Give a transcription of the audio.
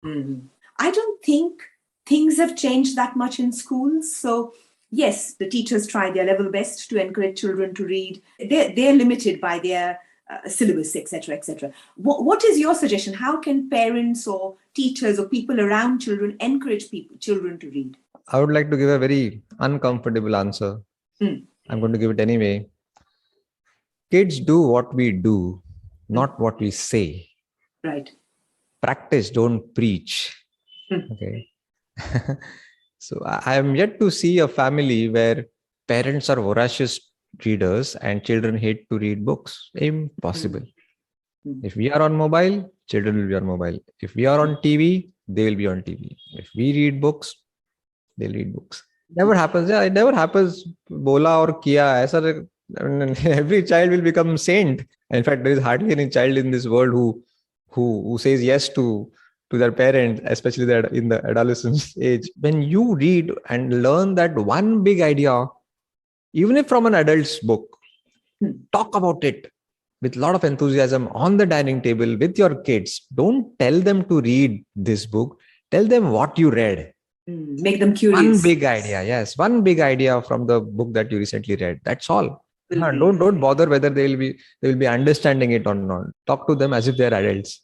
Mhm. I don't think things have changed that much in schools. So, yes, the teachers try their level best to encourage children to read. They're limited by their syllabus, etc., etc. What is your suggestion? How can parents or teachers or people around children encourage children to read? I would like to give a very uncomfortable answer. Mm, I'm going to give it anyway. Kids do what we do, mm, not what we say. right. Practice, don't preach. Mm, Okay. So I am yet to see a family where parents are voracious readers and children hate to read books. Impossible. mm, mm, If we are on mobile, children will be on mobile. If we are on TV, they will be on TV. If we read books, they'll read books. Never happens. Yeah, it never happens. Bola or Kia. Aisa, I mean, every child will become saint. In fact, there is hardly any child in this world who says yes to their parents, especially that in the adolescence age. When you read and learn that one big idea, even if from an adult's book, mm, talk about it with a lot of enthusiasm on the dining table with your kids. Don't tell them to read this book. Tell them what you read. Make them One curious. big idea, yes, one big idea from the book that you recently read. That's all. Will be. Don't bother whether they will be understanding it or not. Talk to them as if they're adults.